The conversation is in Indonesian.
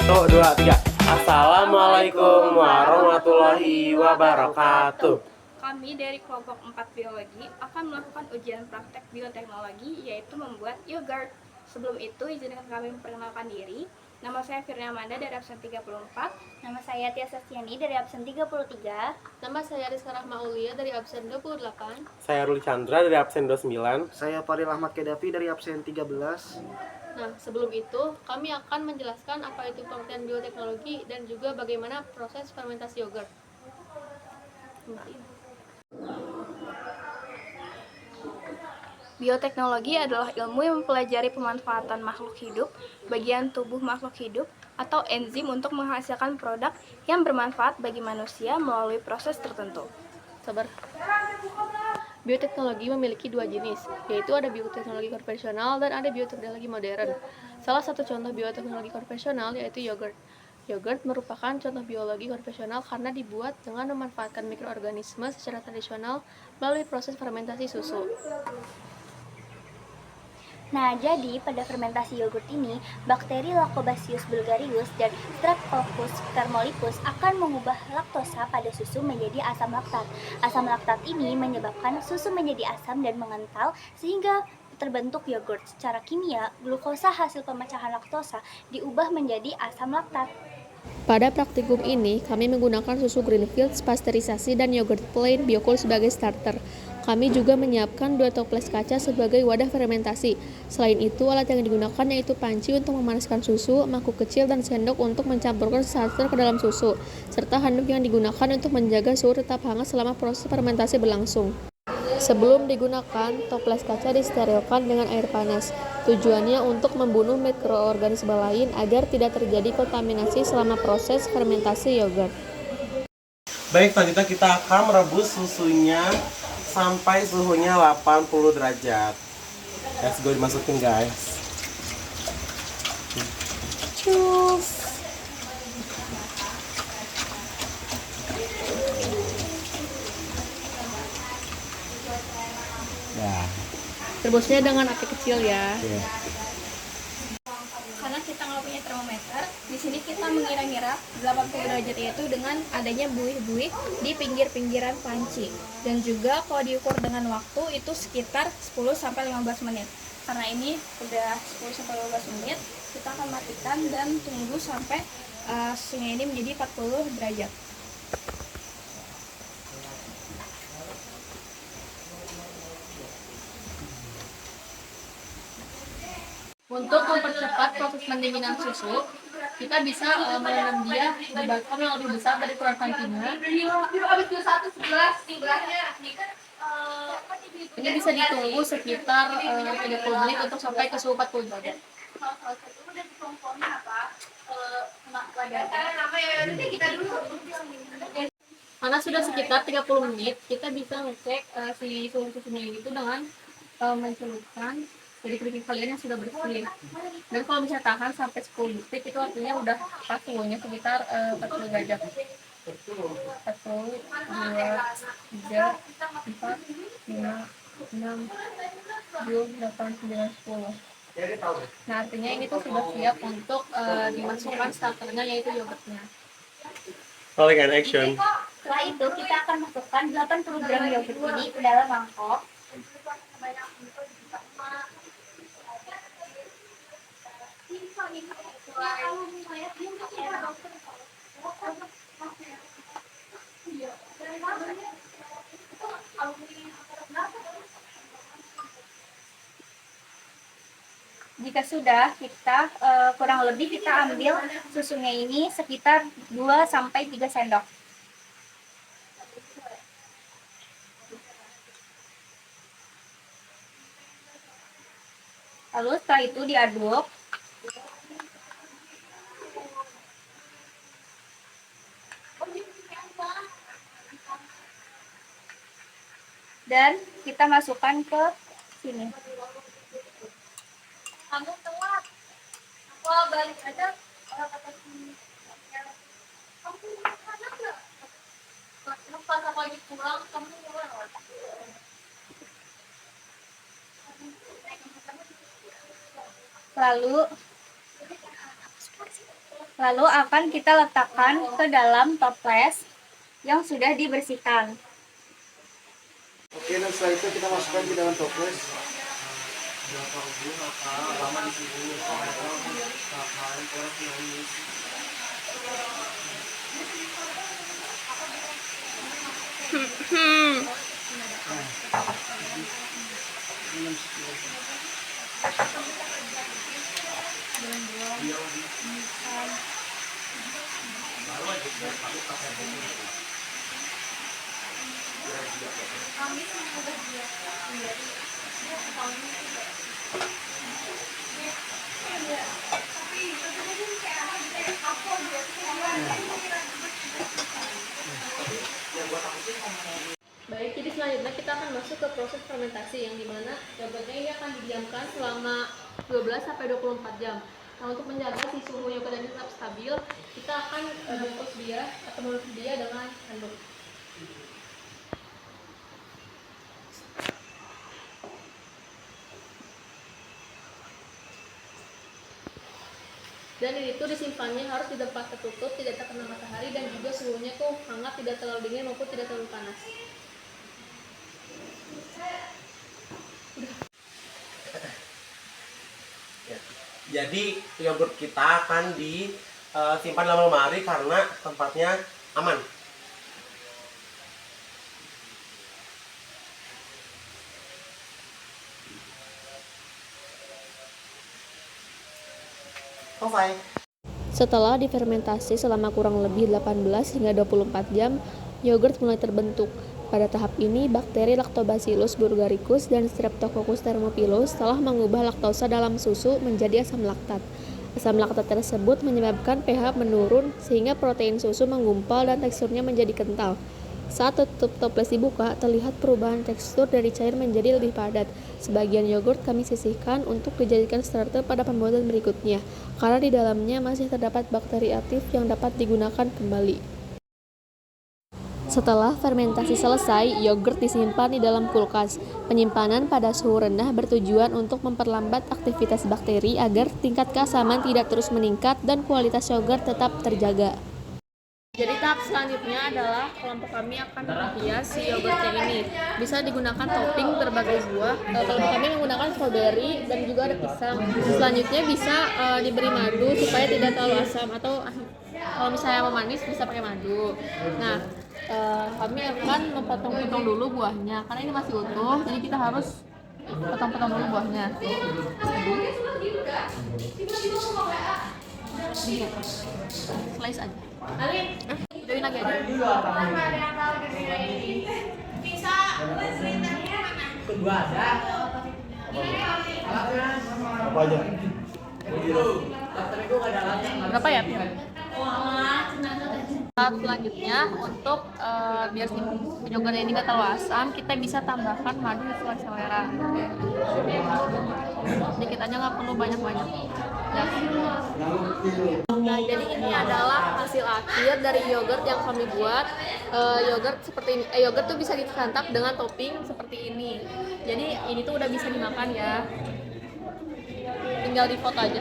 Satu, dua, tiga. Assalamualaikum warahmatullahi wabarakatuh. Kami dari kelompok 4 biologi akan melakukan ujian praktek bioteknologi, yaitu membuat yogurt. Sebelum itu, izinkan kami memperkenalkan diri. Nama saya Firna Amanda dari absen 34. Nama saya Tia Sastiani dari absen 33. Nama saya Rizka Rahma Aulia dari absen 28. Saya Ruli Chandra dari absen 29. Saya Faril Ahmad Kedafi dari absen 13. Nah, sebelum itu, kami akan menjelaskan apa itu pengertian bioteknologi dan juga bagaimana proses fermentasi yogurt. Bioteknologi adalah ilmu yang mempelajari pemanfaatan makhluk hidup, bagian tubuh makhluk hidup, atau enzim untuk menghasilkan produk yang bermanfaat bagi manusia melalui proses tertentu. Sabar. Bioteknologi memiliki dua jenis, yaitu ada bioteknologi konvensional dan ada bioteknologi modern. Salah satu contoh bioteknologi konvensional yaitu yogurt. Yogurt merupakan contoh biologi konvensional karena dibuat dengan memanfaatkan mikroorganisme secara tradisional melalui proses fermentasi susu. Nah, jadi pada fermentasi yogurt ini, bakteri Lactobacillus bulgarius dan Streptococcus thermolycus akan mengubah laktosa pada susu menjadi asam laktat. Asam laktat ini menyebabkan susu menjadi asam dan mengental sehingga terbentuk yogurt. Secara kimia, glukosa hasil pemecahan laktosa diubah menjadi asam laktat. Pada praktikum ini, kami menggunakan susu Greenfields pasteurisasi dan yogurt plain Biocool sebagai starter. Kami juga menyiapkan 2 toples kaca sebagai wadah fermentasi. Selain itu, alat yang digunakan yaitu panci untuk memanaskan susu, mangkuk kecil, dan sendok untuk mencampurkan starter ke dalam susu, serta handuk yang digunakan untuk menjaga suhu tetap hangat selama proses fermentasi berlangsung. Sebelum digunakan, toples kaca disterilkan dengan air panas. Tujuannya untuk membunuh mikroorganisme lain agar tidak terjadi kontaminasi selama proses fermentasi yogurt. Baik, selanjutnya kita akan merebus susunya sampai suhunya 80 derajat. Let's go, dimasukin guys. Cus. Nah, Rebusnya dengan api kecil ya. oke. Karena kita nggak punya termometer, di sini kita mengira-ngira 80 derajat yaitu dengan adanya buih-buih di pinggir-pinggiran panci. Dan juga kalau diukur dengan waktu itu sekitar 10-15 menit. Karena ini udah 10-15 menit, kita akan matikan dan tunggu sampai suhunya ini menjadi 40 derajat. Untuk mempercepat proses pendinginan susu, kita bisa menanam dia di balkon yang lebih besar dari ukuran kantina. Ini bisa ditunggu sekitar 30 menit untuk sampai ke suhu 40 derajat. Karena sudah sekitar 30 menit, kita bisa ngecek si suhu susunya itu dengan mencelupkan dari keripik kalian yang sudah bersih. Dan kalau bisa tahan sampai 10 detik itu artinya udah pas suhunya sekitar 40 derajat. 1, 2, 3, 4, 5, 6, 7, 8, 9, 10. Nah, artinya ini tuh sudah siap untuk dimasukkan starternya yaitu yogurtnya. Rolling and action. Setelah itu, kita akan masukkan 80 gram yogurt ini ke dalam mangkok. Jika sudah, kita kurang lebih kita ambil susunya ini sekitar 2-3 sendok. Lalu setelah itu diaduk. Dan kita masukkan ke sini. Kamu telat. Wah, balik aja. Kamu mana nggak? Pas aku lagi pulang, kamu pulang. Lalu Lalu akan kita letakkan ke dalam toples yang sudah dibersihkan. Oke, dan setelah itu kita masukkan ke dalam toples. Baik, jadi selanjutnya kita akan masuk ke proses fermentasi yang dimana yogurtnya ini akan didiamkan selama 12-24 jam. Nah, untuk menjaga si suhu yogurt ini tetap stabil, kita akan bungkus dia atau menutup dia dengan handuk. Dan ini tuh disimpannya harus di tempat tertutup, tidak terkena matahari, dan juga suhunya tuh hangat, tidak terlalu dingin maupun tidak terlalu panas. Jadi yogurt kita akan disimpan dalam lemari karena tempatnya aman. Selesai. Setelah difermentasi selama kurang lebih 18 hingga 24 jam, yogurt mulai terbentuk. Pada tahap ini, bakteri Lactobacillus bulgaricus dan Streptococcus thermophilus telah mengubah laktosa dalam susu menjadi asam laktat. Asam laktat tersebut menyebabkan pH menurun sehingga protein susu menggumpal dan teksturnya menjadi kental. Saat tutup toples dibuka, terlihat perubahan tekstur dari cair menjadi lebih padat. Sebagian yogurt kami sisihkan untuk dijadikan starter pada pembuatan berikutnya, karena di dalamnya masih terdapat bakteri aktif yang dapat digunakan kembali. Setelah fermentasi selesai, yogurt disimpan di dalam kulkas. Penyimpanan pada suhu rendah bertujuan untuk memperlambat aktivitas bakteri agar tingkat keasaman tidak terus meningkat dan kualitas yogurt tetap terjaga. Jadi tahap selanjutnya adalah kelompok kami akan menghias si yogurtnya ini. Bisa digunakan topping berbagai buah. Kelompok kami menggunakan strawberry dan juga ada pisang. Selanjutnya bisa diberi madu supaya tidak terlalu asam, atau kalau misalnya mau manis bisa pakai madu. Nah, kami akan memotong-potong dulu buahnya karena ini masih utuh, jadi kita harus potong-potong dulu buahnya. Slice aja. Join lagi aja. Apa aja? Berapa ya? Tahap selanjutnya untuk biar si yogurtnya ini nggak terlalu asam, kita bisa tambahkan madu sesuai selera. Sedikit aja, nggak perlu banyak-banyak. Nah, jadi ini adalah hasil akhir dari yogurt yang kami buat. Yogurt seperti ini. Yogurt tuh bisa disantap dengan topping seperti ini. Jadi ini tuh udah bisa dimakan ya. Tinggal di pot aja.